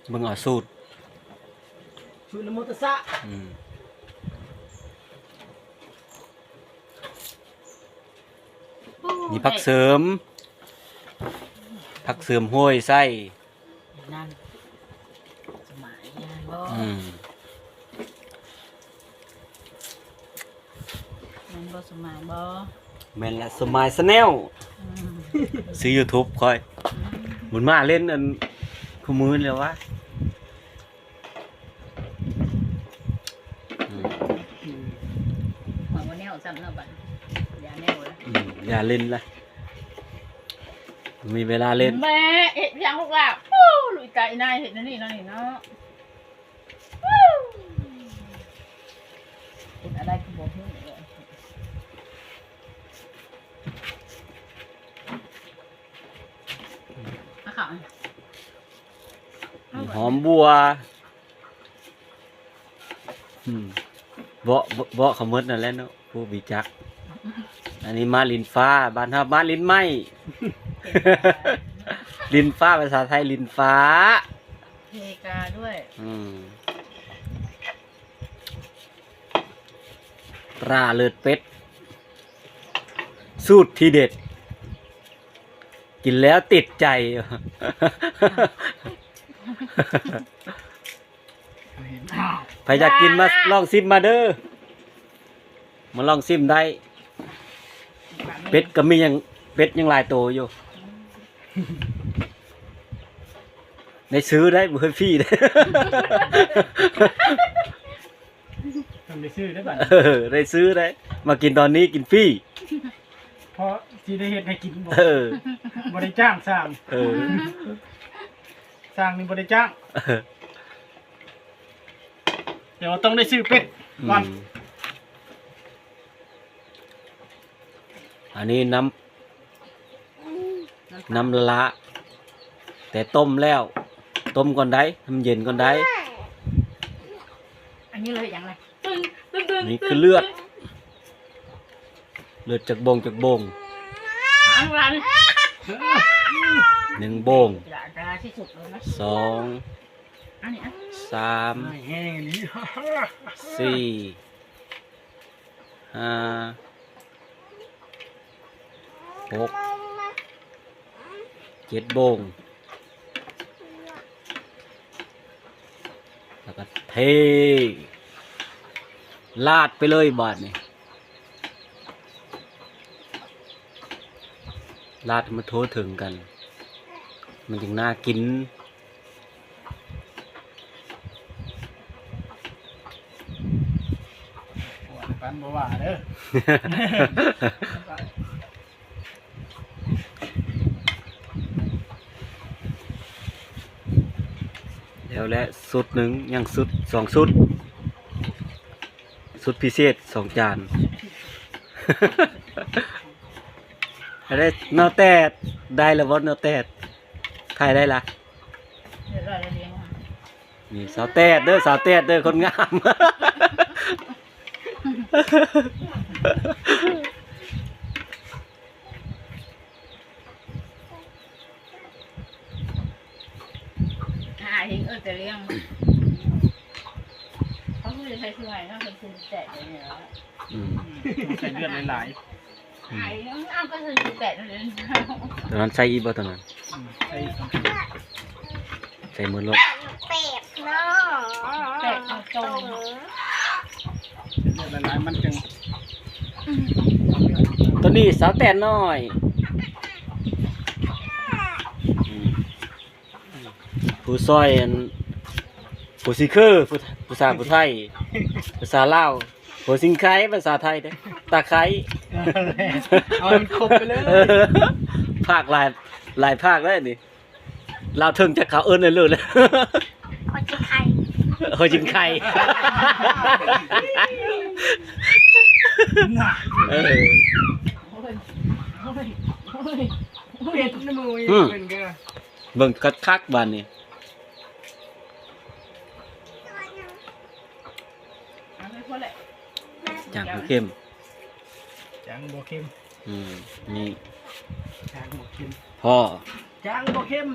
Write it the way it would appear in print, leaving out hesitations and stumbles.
เบิ่งเอาสูตรนะโมตัสสะมีผักเสริมห้วยไส้นั่นสมัยยายบ่นั่นบ่สมัยบ่แม่นละสมายแนลซื้อ YouTube ค่อยหมุนมาเล่นอันคู่มือเลยวะมาบ่แนวซ้ำเนาะบัดอย่าแนวเลยอย่าเล่นละมีเวลาเล่นแม่เฮ็ดยังลูกหล่ะปู้ลุยใจนายเฮ็ดนั่นนี่เนาะนี่เนาะเฮ็ดอะไรก็บ่ฮู้เลยหอมบัวเบาะเขาหมดนั่นแหละเนาะผู้บิจักอันนี้มาลินฟ้าบ้านเฮามาลินไหม ลินฟ้าภาษาไทยลินฟ้าเพกาด้วยปลาเลือดเป็ดสูตรที่เด็ดกินแล้วติดใจใครอยากกินมาลองซิมมาเด้อมาลองซิมได้เป็ดก็มียังเป็ดยังหลายตัวอยู่ได้ซื้อได้บ่เคยฟรีได้ทำได้ซื้อได้บัดได้ซื้อได้มากินตอนนี้กินฟรีเพราะที่ได้เฮ็ดให้กินบ่ได้จ้างสร้างสร้างนี่บ่ได้จ้างเดี๋ยวต้องได้ซื้อเป็ดก่อนอันนี้น้ำละแต่ต้มแล้วต้มก่อนได้ทำเย็นก่อนได้อันนี้เลยอย่างไรนี่คือเลือดจากบง1 โบง2 3 4 5 6 7 โบงแล้วก็เทลาดไปเลยบาดนี่ลาดมาโทษถึงกันมันจึงน่ากินปันบ่ว่าเด้อแล้วและสุดหนึ่งยังสุด2 สุดพิเศษ2 จานได้เนาแตดได้แล้วบ่เนาแตดใครได้ล่ะนี่สาวแตดเด้อคนงามเห็นแต่เลี้ยงเขาคือใช้ช่วยนะเป็นคุณแตะอย่างเงี้ยใส่เลือดหลายไอ้น้ำก็คือแตะนั่นเองตอนนั้นใส่อีบ่ตอนนั้นใส่มือลบเป็ดเนาะเป็ดจงเลือดหลายมันจึงตัวนี้สาวแตนน้อยผู้ซอยผู้ซิคือภาษาผู้ไทยภาษาลาวผู้สิงไคภาษาไทยเด้ตะไคร้เอามันครบไปเลยภาคหลายภาคเลยนี่ลาวเทิงจะเขาเอิ้นเลยเลยโหจิงไข่เป็ดน้ำมือเป็นก็เบิ่งคักบ้านนี่จางเข้มจางบ่เข้มนี่จางบ่เข้มพ่อจางบ่เข้ม